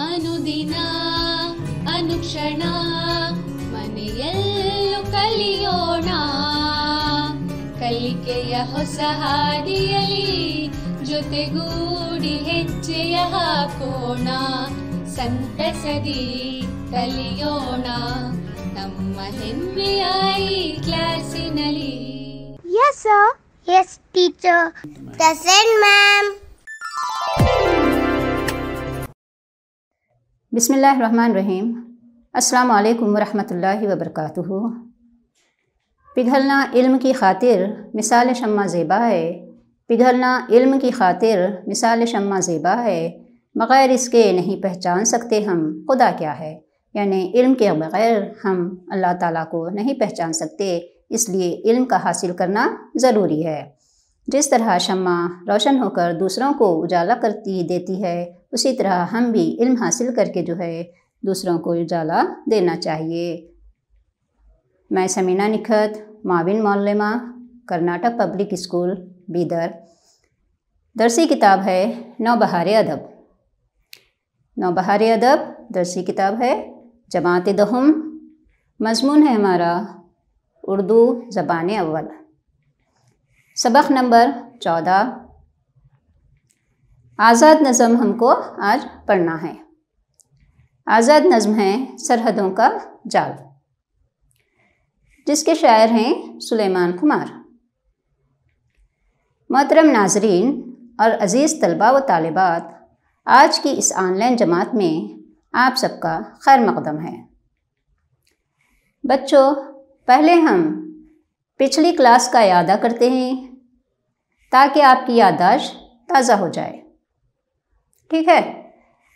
ಅನುದಿನ ಅನುಕ್ಷಣ ಮನೆಯಲ್ಲೂ ಕಲಿಯೋಣ, ಕಲಿಕೆಯ ಹೊಸ ಹಾದಿಯಲ್ಲಿ ಜೊತೆಗೂಡಿ ಹೆಜ್ಜೆಯ ಹಾಕೋಣ, ಸಂತಸದಿ ಕಲಿಯೋಣ ನಮ್ಮ ಹೆಮ್ಮೆಯ ಈ ಕ್ಲಾಸಿನಲ್ಲಿ. Yes sir. Yes teacher. Present ma'am. बिस्मिल्लाहिर्रहमानिर्रहीम। अस्सलामु अलैकुम वरहमतुल्लाहि वबरकातुहू। पिघलना इल्म की खातिर मिसाल शम्मा ज़ेबा है, पिघलना इल्म की खातिर मिसाल शम्मा ज़ेबा है, बग़ैर इसके नहीं पहचान सकते हम खुदा क्या है। यानी इल्म के बग़ैर हम अल्लाह ताला को नहीं पहचान सकते, इसलिए इल्म का हासिल करना ज़रूरी है। जिस तरह शम्मा रोशन होकर दूसरों को उजाला करती देती है, उसी तरह हम भी इल्म हासिल करके जो है दूसरों को उजाला देना चाहिए। मैं समीना निखत, माविन मौलमा, कर्नाटक पब्लिक स्कूल बीदर। दरसी किताब है नौबहार अदब। नौबहार अदब दरसी किताब है, जमात दहम। मज़मून है हमारा उर्दू ज़बान अव्वल। सबक नंबर 14। आज़ाद नज़म हमको आज पढ़ना है। आज़ाद नज़म है सरहदों का जाल, जिसके शायर हैं सुलेमान कुमार। मोहतरम नाज़रीन और अज़ीज़ तलबा व तालिबात, आज की इस ऑनलाइन जमात में आप सबका खैर मक़दम है। बच्चों, पहले हम पिछली क्लास का यादा करते हैं ताकि आपकी याददाश्त ताज़ा हो जाए। ठीक है,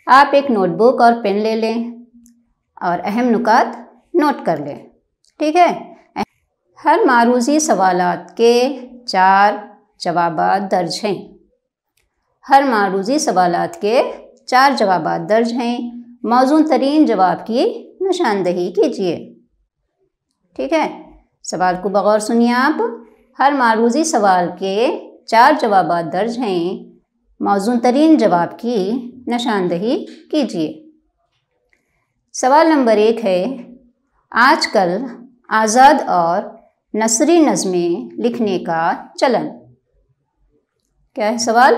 आप एक नोटबुक और पेन ले लें और अहम नुकात नोट कर लें। ठीक है, हर मारूज़ी सवालात के 4 जवाबात दर्ज हैं। हर मारूज़ी सवालात के 4 जवाबात दर्ज हैं। मौजूद तरीन जवाब की निशानदही कीजिए। ठीक है, सवाल को बगौर सुनिए आप। हर मारूज़ी सवाल के 4 जवाबात दर्ज हैं। मौजूद तरीन जवाब की निशानदही कीजिए। सवाल नंबर 1 है, आजकल आज़ाद और नसरी नज़में लिखने का चलन। क्या है सवाल?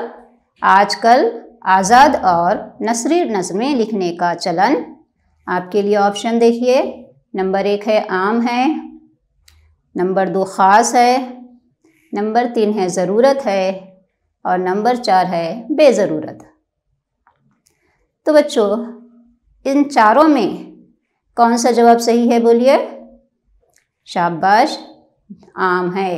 आजकल आज़ाद और नसरी नज़में लिखने का चलन। आपके लिए ऑप्शन देखिए। नंबर 1 है आम है, नंबर 2 ख़ास है, नंबर 3 है ज़रूरत है और नंबर 4 है बेज़रूरत। तो बच्चों, इन चारों में कौन सा जवाब सही है बोलिए? शाबाश, आम है।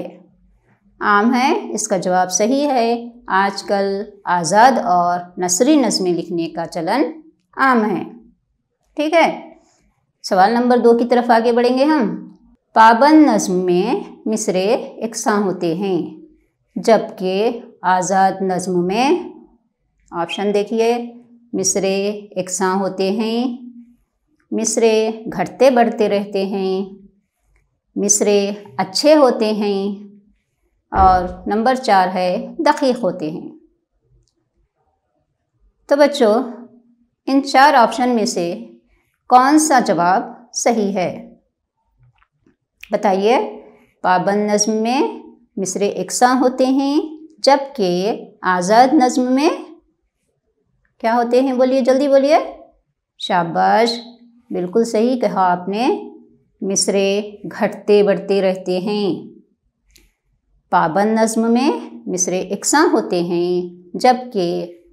आम है, इसका जवाब सही है। आजकल आज़ाद और नसरी नज़में लिखने का चलन आम है। ठीक है, सवाल नंबर 2 की तरफ आगे बढ़ेंगे हम। पाबंद नज़्म में मिसरे एकसां होते हैं, जबकि आज़ाद नज़्म में, ऑप्शन देखिए, मिसरे एकसां होते हैं, मिसरे घटते बढ़ते रहते हैं, मिसरे अच्छे होते हैं और नंबर 4 है दक़ीक़ होते हैं। तो बच्चों, इन 4 ऑप्शन में से कौन सा जवाब सही है बताइए? पाबंद नज़्म में मिसरे एकसां होते हैं, जबकि आज़ाद नज़्म में क्या होते हैं? बोलिए, जल्दी बोलिए। शाबाश, बिल्कुल सही कहा आपने। मिसरे घटते बढ़ते रहते हैं। पाबंद नज़्म में मिसरे एकसां होते हैं, जबकि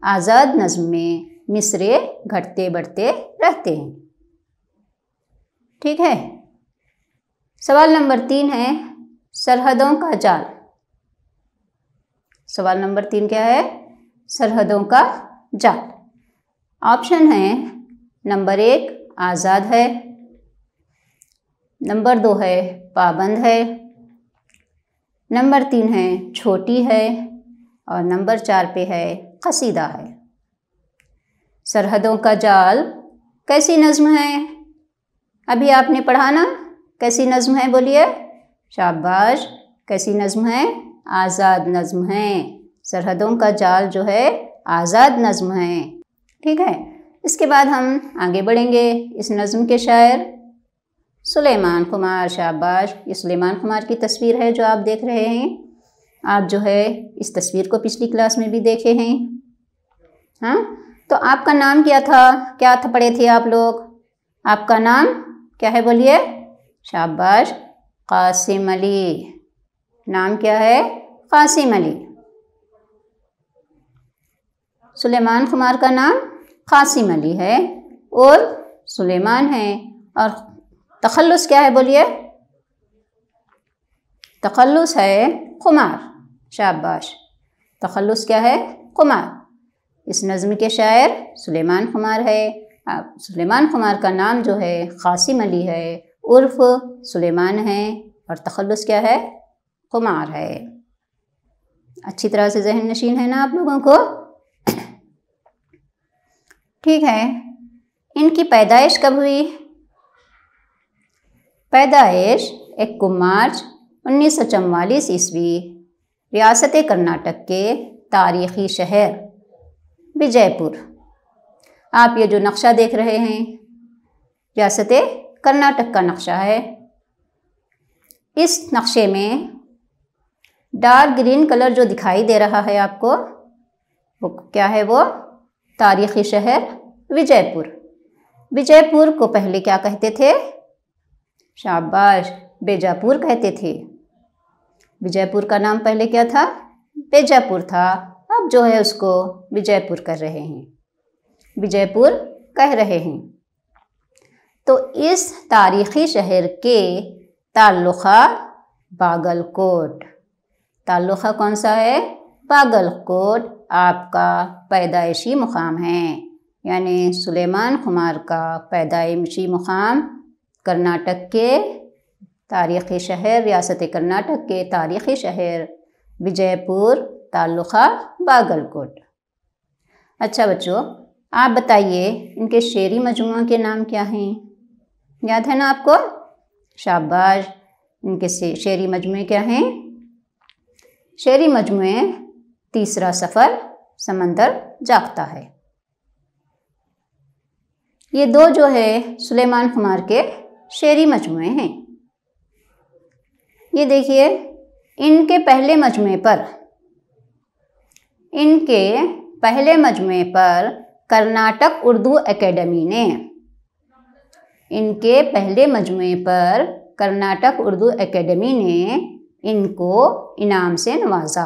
आज़ाद नज़्म में मिसरे घटते बढ़ते रहते हैं। ठीक है, सवाल नंबर 3 है सरहदों का जाल। सवाल नंबर 3 क्या है? सरहदों का जाल। ऑप्शन है, नंबर 1 आज़ाद है, नंबर 2 है पाबंद है, नंबर 3 है छोटी है और नंबर 4 पे है कसीदा है। सरहदों का जाल कैसी नज़्म है? अभी आपने पढ़ा ना, कैसी नज़्म है बोलिए? शाबाश, कैसी नज़्म है? आज़ाद नज़्म है। सरहदों का जाल जो है आज़ाद नज़्म है। ठीक है, इसके बाद हम आगे बढ़ेंगे। इस नज़्म के शायर सुलेमान खुमार। शाबाश, ये सुलेमान खुमार की तस्वीर है जो आप देख रहे हैं। आप जो है इस तस्वीर को पिछली क्लास में भी देखे हैं। हाँ, तो आपका नाम क्या था, क्या था पढ़े थे आप लोग? आपका नाम क्या है बोलिए? शाबाश, कासिम अली। नाम क्या है? कासिम अली। सुलेमान खुमार का नाम कासिम अली है और सुलेमान है। और तखल्लुस क्या है बोलिए? तखल्लुस है खुमार। शाबाश, तखल्लुस क्या है? खुमार। इस नज़्म के शायर सुलेमान खुमार है। सुलेमान खुमार का नाम जो है कासिम अली है, उर्फ सुलेमान है, और तखल्लुस क्या है? खुमार है। अच्छी तरह से जहन नशीन है ना आप लोगों को? ठीक है। इनकी पैदाइश कब हुई? पैदाइश 1 मार्च 1944 ईस्वी रियासत कर्नाटक के तारीख़ी शहर विजयपुर। आप ये जो नक्शा देख रहे हैं रियासत कर्नाटक का नक्शा है। इस नक्शे में डार्क ग्रीन कलर जो दिखाई दे रहा है आपको, वो क्या है? वो तारीख़ी शहर विजयपुर। विजयपुर को पहले क्या कहते थे? शाबाश, बेजापुर कहते थे। विजयपुर का नाम पहले क्या था? बेजापुर था। अब जो है उसको विजयपुर कर रहे हैं, विजयपुर कह रहे हैं। तो इस तारीख़ी शहर के ताल्लुक़ा बागलकोट। ताल्लुक़ा कौन सा है? बागलकोट आपका पैदाइशी मुकाम है। यानी सुलेमान खुमार का पैदाइशी मुकाम कर्नाटक के तारीख़ी शहर, रियासत कर्नाटक के तारीख़ी शहर विजयपुर, ताल्लुक़ा बागलकोट। अच्छा बच्चों, आप बताइए इनके शेरी मजमूआ के नाम क्या हैं? याद है ना आपको? शाबाश, इनके शेरी मजमूए क्या हैं? शेरी मजमूए तीसरा सफ़र, समंदर जागता है। ये दो जो है सुलेमान खुमार के शेरी मजमूए हैं। ये देखिए, इनके पहले मजमूए पर कर्नाटक उर्दू एकेडमी ने, इनके पहले मजमूए पर कर्नाटक उर्दू एकेडमी ने इनको इनाम से नवाजा।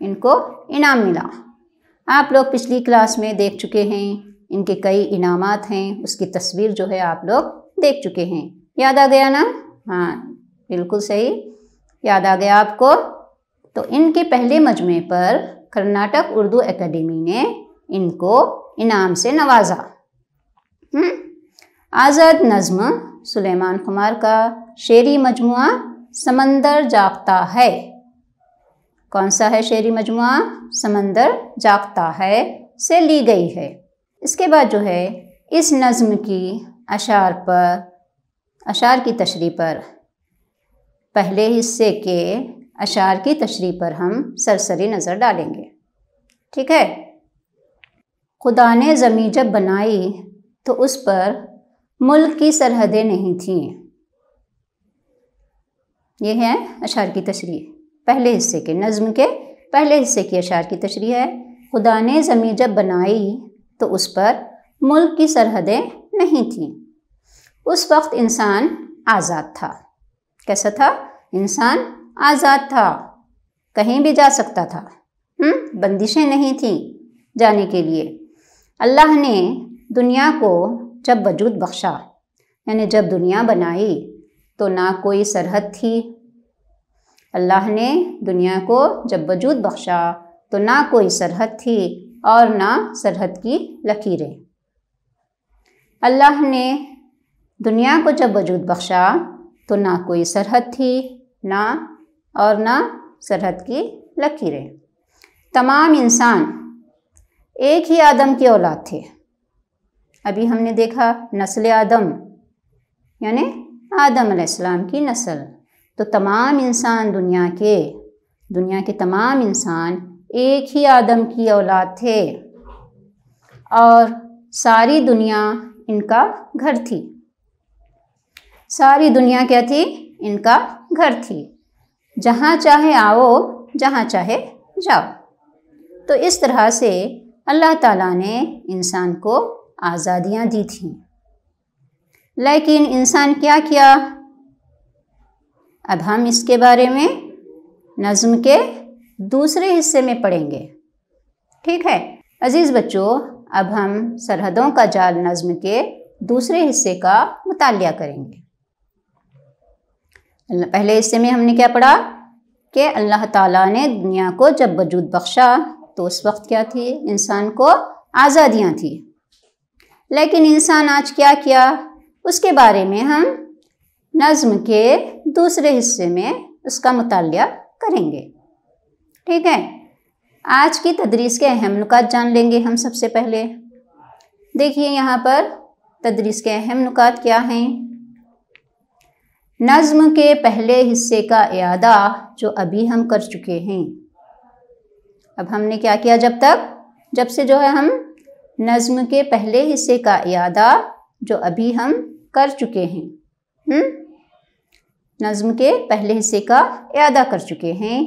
इनको इनाम मिला। आप लोग पिछली क्लास में देख चुके हैं, इनके कई इनामात हैं, उसकी तस्वीर जो है आप लोग देख चुके हैं। याद आ गया ना? हाँ, बिल्कुल सही, याद आ गया आपको। तो इनके पहले मजमे पर कर्नाटक उर्दू एकेडमी ने इनको इनाम से नवाजा। आज़ाद नज़्म सुलेमान खुमार का शेरी मजमुआ समंदर जागता है। कौन सा है शेरी मजमुआ? समंदर जागता है से ली गई है। इसके बाद जो है इस नज़्म की अशार की तशरीह पर, पहले हिस्से के अशार की तशरीह पर हम सरसरी नज़र डालेंगे। ठीक है। खुदा ने ज़मीं जब बनाई तो उस पर मुल्क की सरहदें नहीं थीं। ये है अशार की तशरीह, पहले हिस्से के नज़्म के पहले हिस्से की अशार की तशरीह है। खुदा ने ज़मीं जब बनाई तो उस पर मुल्क की सरहदें नहीं थीं। उस वक्त इंसान आज़ाद था। कैसा था? इंसान आज़ाद था, कहीं भी जा सकता था। बंदिशें नहीं थीं जाने के लिए। अल्लाह ने दुनिया को जब वजूद बख्शा, यानी जब दुनिया बनाई तो ना कोई सरहद थी। अल्लाह ने दुनिया को जब वजूद बख्शा तो ना कोई सरहद थी और ना सरहद की लकीरें। अल्लाह ने दुनिया को जब वजूद बख्शा तो ना कोई सरहद थी ना सरहद की लकीरें। तमाम इंसान एक ही आदम की औलाद थे। अभी हमने देखा नस्ल आदम यानी आदम अलैहिस्सलाम की नस्ल। तो तमाम इंसान दुनिया के तमाम इंसान एक ही आदम की औलाद थे। और सारी दुनिया इनका घर थी। सारी दुनिया क्या थी? इनका घर थी। जहाँ चाहे आओ, जहाँ चाहे जाओ। तो इस तरह से अल्लाह ताला ने इंसान को आज़ादियाँ दी थीं। लेकिन इंसान क्या किया? अब हम इसके बारे में नज़्म के दूसरे हिस्से में पढ़ेंगे। ठीक है अज़ीज़ बच्चों, अब हम सरहदों का जाल नज़्म के दूसरे हिस्से का मुतालिया करेंगे। पहले हिस्से में हमने क्या पढ़ा कि अल्लाह ताला ने दुनिया को जब वजूद बख्शा तो उस वक्त क्या थी? इंसान को आज़ादियाँ थी। लेकिन इंसान आज क्या किया, उसके बारे में हम नज़्म के दूसरे हिस्से में उसका मुतालिया करेंगे। ठीक है, आज की तदरीस के अहम नुकात जान लेंगे हम। सबसे पहले देखिए यहाँ पर तदरीस के अहम नुकात क्या हैं। नज़्म के पहले हिस्से का इयादा जो अभी हम कर चुके हैं। अब हमने क्या किया? जब से जो है हम नज़्म के पहले हिस्से का इयादा जो अभी हम कर चुके हैं, नज़्म के पहले हिस्से का इयादा कर चुके हैं।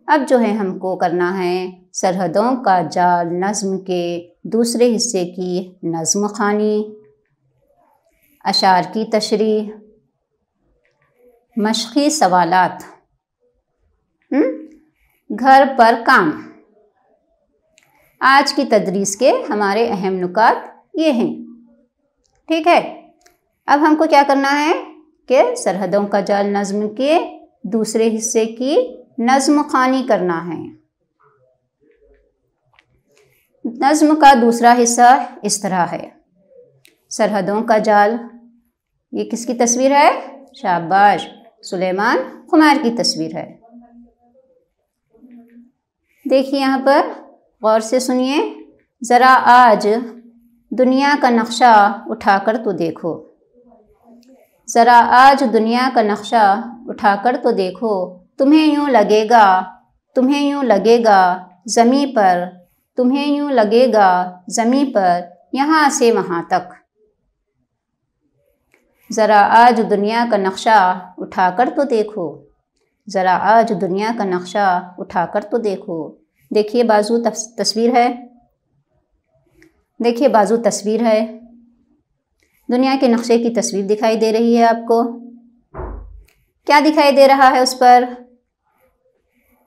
अब जो है हमको करना है सरहदों का जाल नज़्म के दूसरे हिस्से की नज़्म ख़ानी, अशार की तशरीह, मश्क़ी सवालात, घर पर काम। आज की तदरीस के हमारे अहम नुकात ये हैं। ठीक है, अब हमको क्या करना है कि सरहदों का जाल नज़्म के दूसरे हिस्से की नज़्म ख़ानी करना है। नज़्म का दूसरा हिस्सा इस तरह है। सरहदों का जाल, ये किसकी तस्वीर है? शाबाश, सुलेमान खुमार की तस्वीर है। देखिए यहाँ पर गौर से सुनिए, ज़रा आज दुनिया का नक्शा उठाकर तो देखो। ज़रा आज दुनिया का नक्शा उठाकर तो देखो, तुम्हें यूँ लगेगा ज़मीं पर, तुम्हें यूँ लगेगा ज़मीं पर यहाँ से वहाँ तक। ज़रा आज दुनिया का नक्शा उठाकर तो देखो, ज़रा आज दुनिया का नक्शा उठाकर तो देखो। देखिए बाजू तस्वीर है, देखिए बाजू तस्वीर है, दुनिया के नक्शे की तस्वीर दिखाई दे रही है आपको। क्या दिखाई दे रहा है उस पर?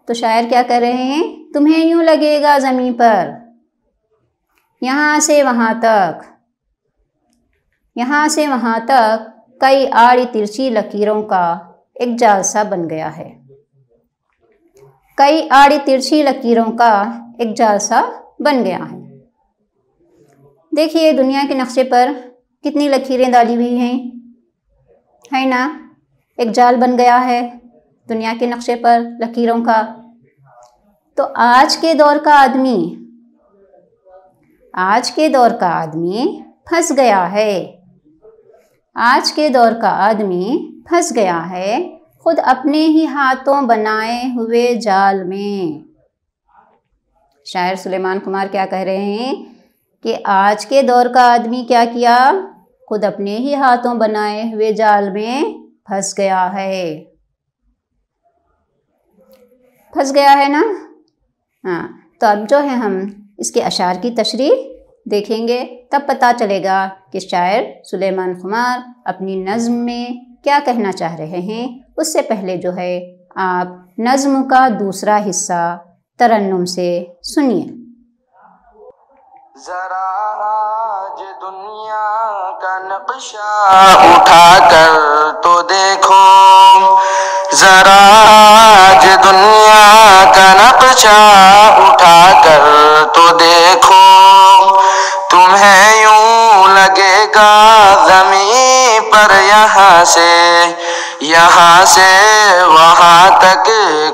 तो शायर क्या कह रहे हैं? तुम्हें यूँ लगेगा ज़मीं पर, यहाँ से वहाँ तक, यहाँ से वहाँ तक कई आड़ी तिरछी लकीरों का एक जाल सा बन गया है। कई आड़ी तिरछी लकीरों का एक जाल सा बन गया है। देखिए दुनिया के नक्शे पर कितनी लकीरें डाली हुई हैं, है ना? एक जाल बन गया है दुनिया के नक्शे पर लकीरों का। तो आज के दौर का आदमी फंस गया है। आज के दौर का आदमी फंस गया है खुद अपने ही हाथों बनाए हुए जाल में। शायर सुलेमान कुमार क्या कह रहे हैं कि आज के दौर का आदमी क्या किया? खुद अपने ही हाथों बनाए हुए जाल में फंस गया है। फंस गया है ना? हाँ, तो अब जो है हम इसके अशार की तशरीह देखेंगे, तब पता चलेगा कि शायर सुलेमान खुमार अपनी नज़्म में क्या कहना चाह रहे हैं। उससे पहले जो है आप नज़्म का दूसरा हिस्सा तरन्नुम से सुनिए। जरा आज दुनिया का नक्शा उठा कर तो देखो, जरा आज दुनिया का नक्शा उठा कर तो देखो, तुम्हें यूं लगेगा ज़मीं पर यहाँ से वहाँ तक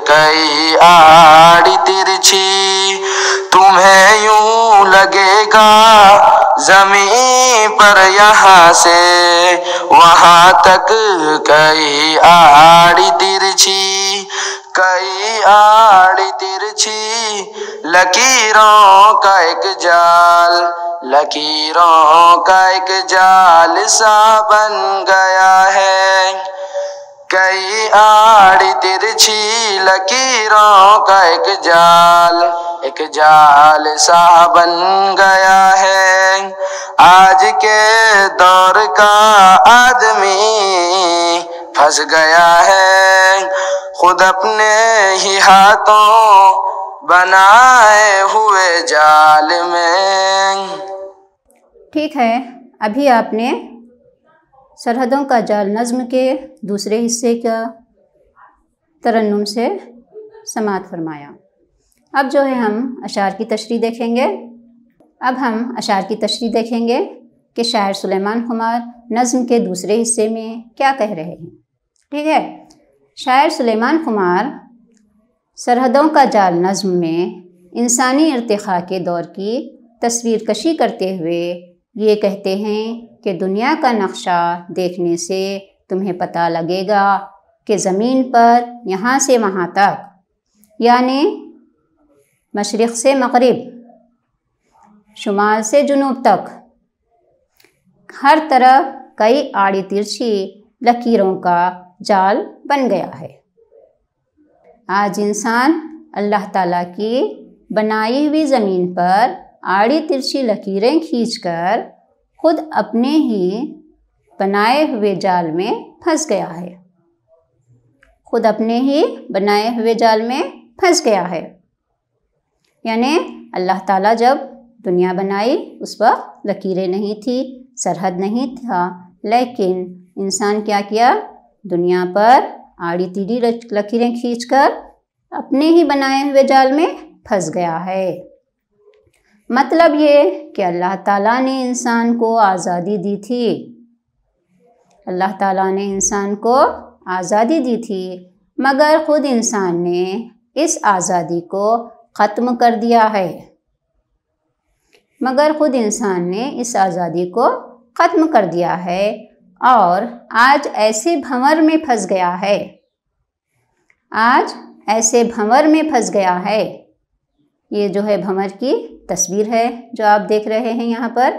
कई आड़ी तिरछी। तुम्हें यूं लगेगा ज़मीं पर यहाँ से वहाँ तक कई आड़ी तिरछी, कई आड़ी तिरछी लकीरों का एक जाल, लकीरों का एक जाल सा बन गया है। कई आड़ी तिरछी लकीरों का एक जाल सा बन गया है। आज के दौर का आदमी फंस गया है, खुद अपने ही हाथों बनाए हुए जाल में। ठीक है, अभी आपने सरहदों का जाल नज़्म के दूसरे हिस्से का तरन्नुम से समाअत फरमाया। अब जो है हम अशार की तशरीह देखेंगे। अब हम अशार की तशरीह देखेंगे कि शायर सुलेमान खुमार नज़्म के दूसरे हिस्से में क्या कह रहे हैं। ठीक है, शायर सुलेमान खुमार सरहदों का जाल नज़्म में इंसानी इर्तिखा के दौर की तस्वीर कशी करते हुए ये कहते हैं कि दुनिया का नक्शा देखने से तुम्हें पता लगेगा कि ज़मीन पर यहाँ से वहाँ तक, यानी मशरिक़ से मग़रिब, शुमाल से जुनूब तक, हर तरफ कई आड़ी तिरछी लकीरों का जाल बन गया है। आज इंसान अल्लाह ताला की बनाई हुई ज़मीन पर आड़ी तिरछी लकीरें खींचकर खुद अपने ही बनाए हुए जाल में फंस गया है। खुद अपने ही बनाए हुए जाल में फंस गया है। यानी अल्लाह ताला जब दुनिया बनाई उस वक्त लकीरें नहीं थी, सरहद नहीं था, लेकिन इंसान क्या किया, दुनिया पर आड़ी तिरछी लकीरें खींचकर अपने ही बनाए हुए जाल में फंस गया है। मतलब ये कि अल्लाह ताला ने इंसान को आज़ादी दी थी। अल्लाह ताला ने इंसान को आज़ादी दी थी, मगर ख़ुद इंसान ने इस आज़ादी को ख़त्म कर दिया है। ख़ुद इंसान ने इस आज़ादी को ख़त्म कर दिया है और आज ऐसे भंवर में फंस गया है। आज ऐसे भंवर में फंस गया है। ये जो है भंवर की तस्वीर है जो आप देख रहे हैं, यहाँ पर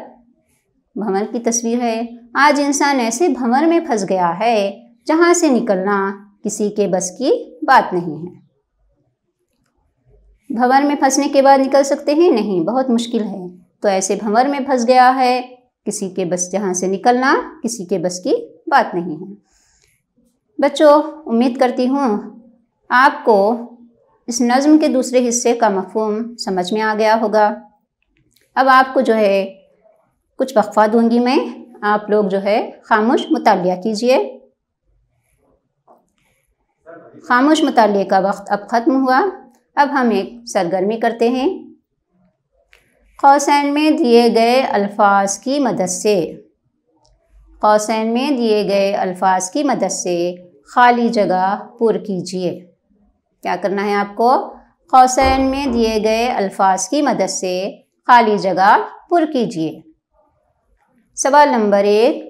भंवर की तस्वीर है। आज इंसान ऐसे भंवर में फंस गया है जहाँ से निकलना किसी के बस की बात नहीं है। भंवर में फंसने के बाद निकल सकते हैं? नहीं, बहुत मुश्किल है। तो ऐसे भंवर में फंस गया है, किसी के बस, जहाँ से निकलना किसी के बस की बात नहीं है। बच्चों, उम्मीद करती हूँ आपको इस नज़्म के दूसरे हिस्से का मफ़हूम समझ में आ गया होगा। अब आपको जो है कुछ वक्फ़ा दूंगी मैं, आप लोग जो है खामोश मुतालिया कीजिए। खामोश मुतालिए का वक्त अब ख़त्म हुआ। अब हम एक सरगर्मी करते हैं। कौसैन में दिए गए अल्फाज की मदद से, कौसैन में दिए गए अल्फाज की मदद से खाली जगह पुर कीजिए। क्या करना है आपको? कौसैन में दिए गए अल्फाज की मदद से खाली जगह पुर कीजिए। सवाल नंबर 1,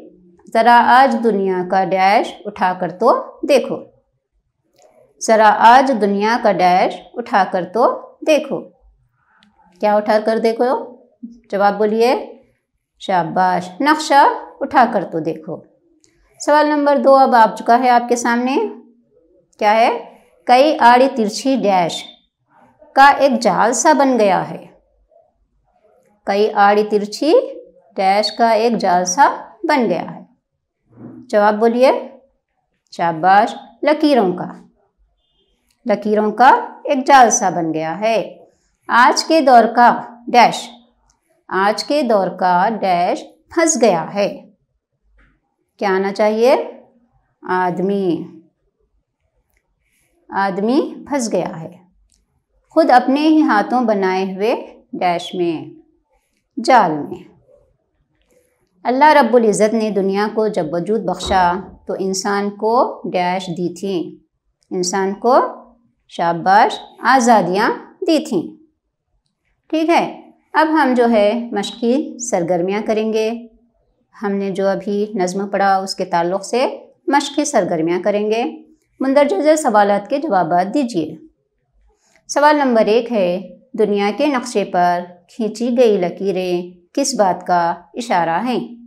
ज़रा आज दुनिया का डैश उठा कर तो देखो। ज़रा आज दुनिया का डैश उठा कर तो देखो। क्या उठा कर देखो? जवाब बोलिए। शाबाश, नक्शा उठा कर तो देखो। सवाल नंबर 2 अब आ चुका है आपके सामने। क्या है? कई आड़ी तिरछी डैश का एक जाल सा बन गया है। कई आड़ी तिरछी डैश का एक जाल सा बन गया है। जवाब बोलिए। शाबाश, लकीरों का, लकीरों का एक जाल सा बन गया है। आज के दौर का डैश, आज के दौर का डैश फंस गया है। क्या आना चाहिए? आदमी, आदमी फंस गया है खुद अपने ही हाथों बनाए हुए डैश में, जाल में। अल्लाह रब्बुल इज़्ज़त ने दुनिया को जब वजूद बख्शा तो इंसान को डैश दी थी, इंसान को शाबाश आज़ादियाँ दी थीं। ठीक है, अब हम जो है मश्की सरगर्मियाँ करेंगे। हमने जो अभी नज़्म पढ़ा उसके ताल्लुक़ से मश्की सरगर्मियाँ करेंगे। मुंदरजा सवालात के जवाबात दीजिए। सवाल नंबर 1 है, दुनिया के नक्शे पर खींची गई लकीरें किस बात का इशारा है?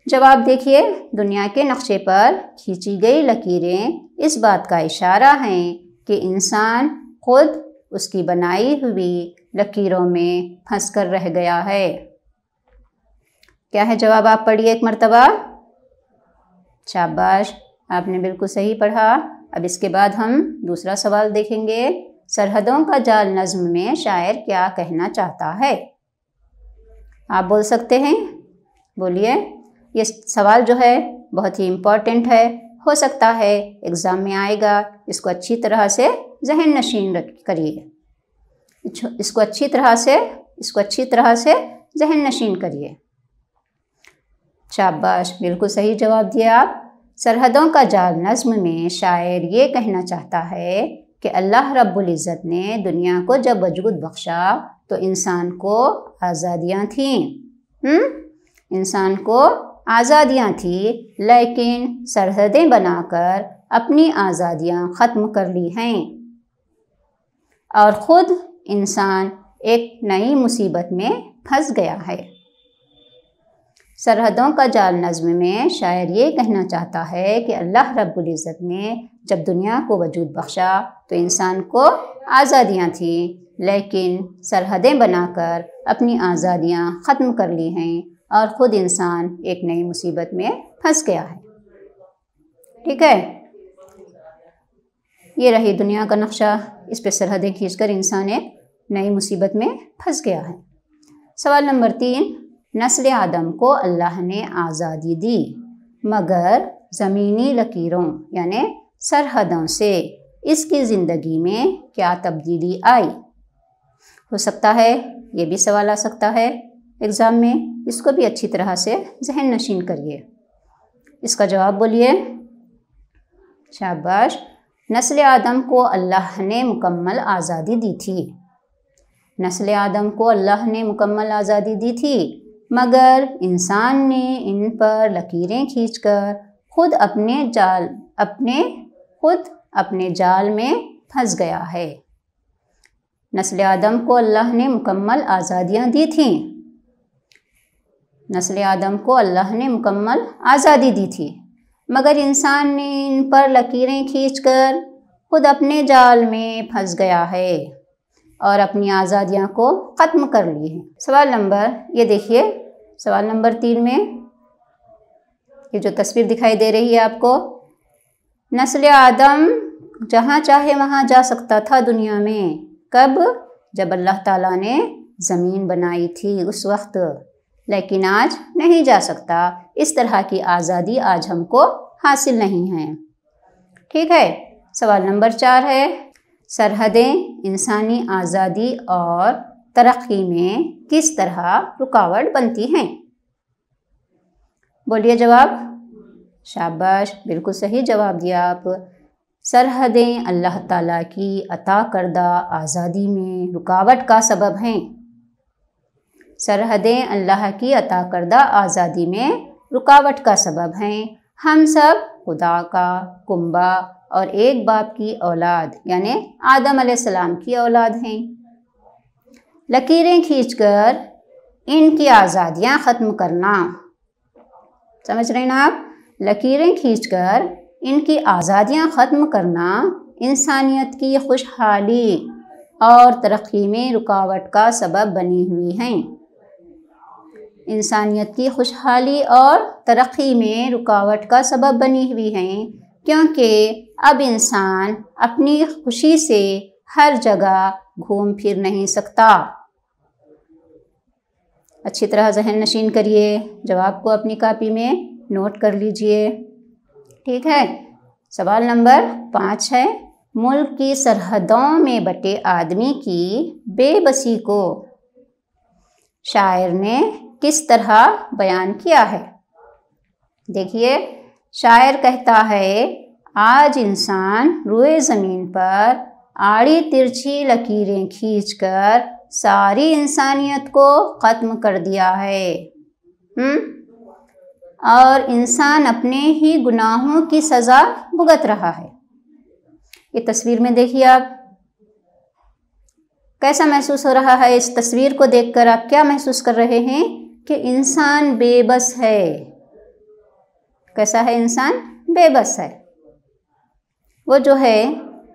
जवाब देखिए, दुनिया के नक्शे पर खींची गई लकीरें इस बात का इशारा हैं कि इंसान खुद उसकी बनाई हुई लकीरों में फंस कर रह गया है। क्या है जवाब? आप पढ़िए एक मर्तबा। शाबाश, आपने बिल्कुल सही पढ़ा। अब इसके बाद हम दूसरा सवाल देखेंगे। सरहदों का जाल नज़्म में शायर क्या कहना चाहता है? आप बोल सकते हैं, बोलिए। ये सवाल जो है बहुत ही इम्पोर्टेंट है, हो सकता है एग्ज़ाम में आएगा। इसको अच्छी तरह से जहन नशीन करिए, इसको अच्छी तरह से जहन नशीन करिए। शाबाश, बिल्कुल सही जवाब दिया आप। सरहदों का जाल नज़्म में शायर ये कहना चाहता है कि अल्लाह रब्बुल इज़्ज़त ने दुनिया को जब वजूद बख्शा तो इंसान को आज़ादियाँ थीं। इंसान को आज़ादियाँ थी, लेकिन सरहदें बनाकर अपनी आज़ादियाँ ख़त्म कर ली हैं और ख़ुद इंसान एक नई मुसीबत में फंस गया है। सरहदों का जाल नज़्म में शायर ये कहना चाहता है कि अल्लाह रब्बुल इज़्ज़त ने जब दुनिया को वजूद बख्शा तो इंसान को आज़ादियाँ थी, लेकिन सरहदें बनाकर अपनी आज़ादियाँ ख़त्म कर ली हैं और ख़ुद इंसान एक नई मुसीबत में फंस गया है। ठीक है, ये रही दुनिया का नक्शा, इस पे सरहदें खींचकर इंसान एक नई मुसीबत में फंस गया है। सवाल नंबर 3, नस्ल आदम को अल्लाह ने आज़ादी दी, मगर ज़मीनी लकीरों यानी सरहदों से इसकी ज़िंदगी में क्या तब्दीली आई? हो सकता है ये भी सवाल आ सकता है एग्ज़ाम में, इसको भी अच्छी तरह से जहन नशीन करिए। इसका जवाब बोलिए। शाबाश, नस्ल आदम को अल्लाह ने मुकम्मल आज़ादी दी थी। नस्ल आदम को अल्लाह ने मुकम्मल आज़ादी दी थी, मगर इंसान ने इन पर लकीरें खींचकर खुद अपने जाल में फंस गया है। नस्ल आदम को अल्लाह ने मुकम्मल आज़ादियाँ दी थीं, नस्ल आदम को अल्लाह ने मुकम्मल आज़ादी दी थी, मगर इंसान ने इन पर लकीरें खींचकर खुद अपने जाल में फंस गया है और अपनी आज़ादियाँ को ख़त्म कर ली है। सवाल नंबर, ये देखिए सवाल नंबर 3 में ये जो तस्वीर दिखाई दे रही है आपको, नस्ल आदम जहाँ चाहे वहाँ जा सकता था दुनिया में। कब? जब अल्लाह ताला ने ज़मीन बनाई थी उस वक्त, लेकिन आज नहीं जा सकता। इस तरह की आज़ादी आज हमको हासिल नहीं है। ठीक है, सवाल नंबर 4 है, सरहदें इंसानी आज़ादी और तरक्की में किस तरह रुकावट बनती हैं? बोलिए जवाब। शाबाश, बिल्कुल सही जवाब दिया आप। सरहदें अल्लाह ताला की अता करदा आज़ादी में रुकावट का सबब हैं। सरहदें अल्लाह की अता करदा आज़ादी में रुकावट का सबब हैं। हम सब खुदा का कुंबा और एक बाप की औलाद यानी आदम अलैहिस्सलाम की औलाद हैं। लकीरें खींचकर इनकी आज़ादियाँ ख़त्म करना, समझ रहे हैं ना आप? लकीरें खींचकर इनकी आज़ादियाँ ख़त्म करना इंसानियत की खुशहाली और तरक्की में रुकावट का सबब बनी हुई हैं। इंसानियत की खुशहाली और तरक्की में रुकावट का सबब बनी हुई हैं, क्योंकि अब इंसान अपनी खुशी से हर जगह घूम फिर नहीं सकता। अच्छी तरह जहन नशीन करिए, जवाब को अपनी कॉपी में नोट कर लीजिए। ठीक है, सवाल नंबर 5 है, मुल्क की सरहदों में बटे आदमी की बेबसी को शायर ने किस तरह बयान किया है? देखिए, शायर कहता है, आज इंसान रुए ज़मीन पर आड़ी तिरछी लकीरें खींचकर सारी इंसानियत को ख़त्म कर दिया है। और इंसान अपने ही गुनाहों की सज़ा भुगत रहा है। ये तस्वीर में देखिए आप, कैसा महसूस हो रहा है इस तस्वीर को देखकर? आप क्या महसूस कर रहे हैं कि इंसान बेबस है। कैसा है इंसान? बेबस है। वो जो है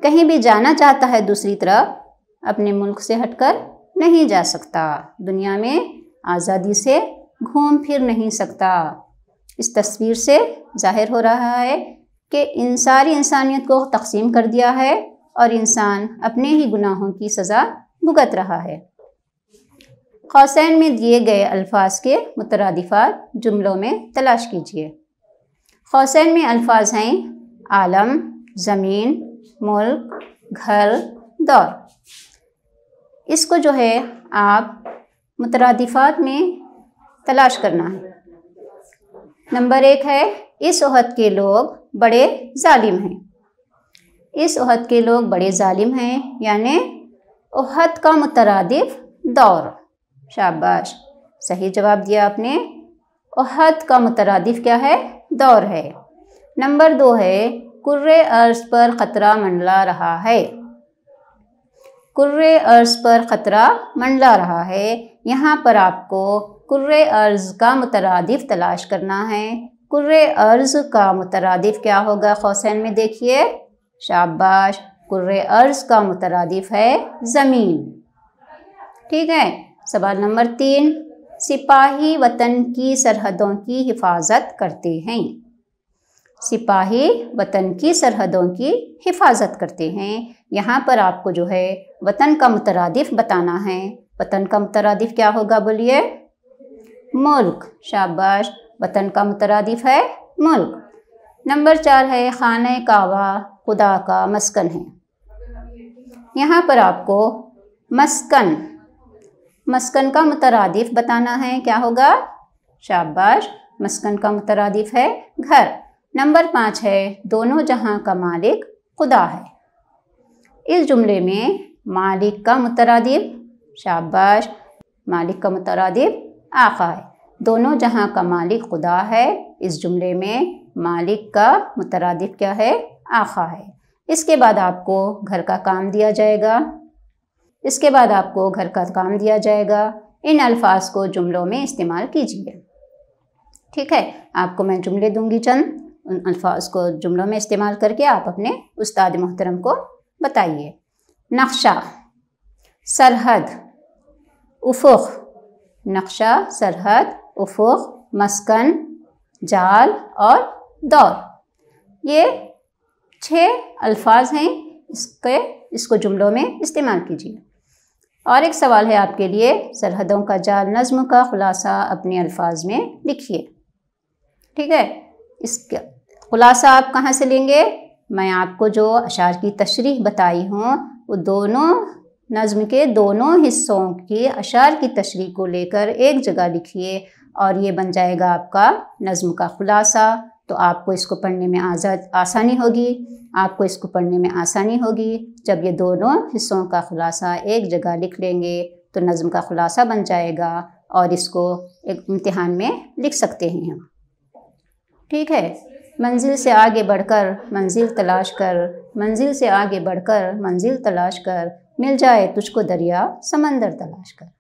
कहीं भी जाना चाहता है दूसरी तरफ, अपने मुल्क से हटकर नहीं जा सकता, दुनिया में आज़ादी से घूम फिर नहीं सकता। इस तस्वीर से जाहिर हो रहा है कि इन सारी इंसानियत को तकसीम कर दिया है और इंसान अपने ही गुनाहों की सज़ा भुगत रहा है। कौसैन में दिए गए अल्फाज के मुतरादिफात जुमलों में तलाश कीजिए। कौसैन में अल्फाज हैं आलम, ज़मीन, मुल्क, घर, दौर। इसको जो है आप मुतरादिफात में तलाश करना है। नंबर 1 है इस ओहद के लोग बड़े जालिम हैं। इस ओहद के लोग बड़े जालिम हैं, यानी ओहद का मुतरादिफ दौर। शाबाश, सही जवाब दिया आपने। ओहद का मुतरादिफ क्या है? दौर है। नंबर 2 है कुर्रे अर्ज़ पर ख़तरा मंडला रहा है। कुर्रे अर्ज़ पर ख़तरा मंडला रहा है। यहाँ पर आपको कुर्रे अर्ज़ का मुतरादिफ तलाश करना है। कुर्रे अर्ज़ का मुतरादिफ क्या होगा? कौसैन में देखिए। शाबाश, कुर्रे अर्ज़ का मुतरादिफ है ज़मीन। ठीक है। सवाल नंबर 3, सिपाही वतन की सरहदों की हिफाजत करते हैं। सिपाही वतन की सरहदों की हिफाजत करते हैं। यहाँ पर आपको जो है वतन का मुतरादिफ बताना है। वतन का मुतरादिफ क्या होगा? बोलिए। मुल्क। शाबाश, वतन का मुतरादिफ है मुल्क। नंबर 4 है खाने काबा खुदा का मस्कन है। यहाँ पर आपको मस्कन का मुतरादिफ बताना है। क्या होगा? शाबाश, मस्कन का मुतरादिफ है घर। नंबर 5 है दोनों जहां का मालिक खुदा है। इस जुमले में मालिक का मुतरादिफ, शाबाश, मालिक का मुतरादिफ आका है। दोनों जहां का मालिक खुदा है। इस जुमले में मालिक का मुतरादिफ क्या है? आका है। इसके बाद आपको घर का काम दिया जाएगा। इन अल्फाज को जुमलों में इस्तेमाल कीजिए। ठीक है। आपको मैं जुमले दूंगी चंद, उन अल्फाज को जुमलों में इस्तेमाल करके आप अपने उस्ताद मोहतरम को बताइए। नक्शा, सरहद, उफ़ुक़। नक्शा, सरहद, उफ़ुक़, मस्कन, जाल और दौर। ये 6 अल्फाज हैं। इसको जुमलों में इस्तेमाल कीजिए। और एक सवाल है आपके लिए, सरहदों का जाल नज़्म का खुलासा अपने अल्फाज में लिखिए। ठीक है। इसका खुलासा आप कहाँ से लेंगे? मैं आपको जो अशार की तशरीह बताई हूँ, वो दोनों नज़्म के दोनों हिस्सों की अशार की तशरीह को लेकर एक जगह लिखिए और ये बन जाएगा आपका नज़्म का खुलासा। तो आपको इसको पढ़ने में आसानी होगी। जब ये दोनों हिस्सों का खुलासा एक जगह लिख लेंगे तो नज़्म का खुलासा बन जाएगा और इसको एक इम्तिहान में लिख सकते हैं हम। ठीक है। मंजिल से आगे बढ़कर मंजिल तलाश कर, मंजिल से आगे बढ़कर मंजिल तलाश कर, मिल जाए तुझको दरिया समंदर तलाश कर।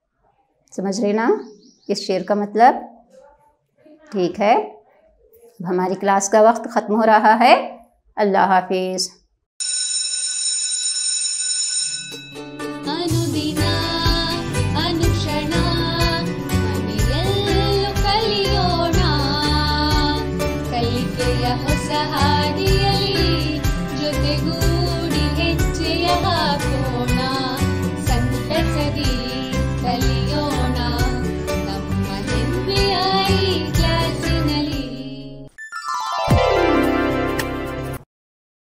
समझ रहे ना इस शेर का मतलब? ठीक है। अब हमारी क्लास का वक्त ख़त्म हो रहा है। अल्लाह हाफिज़।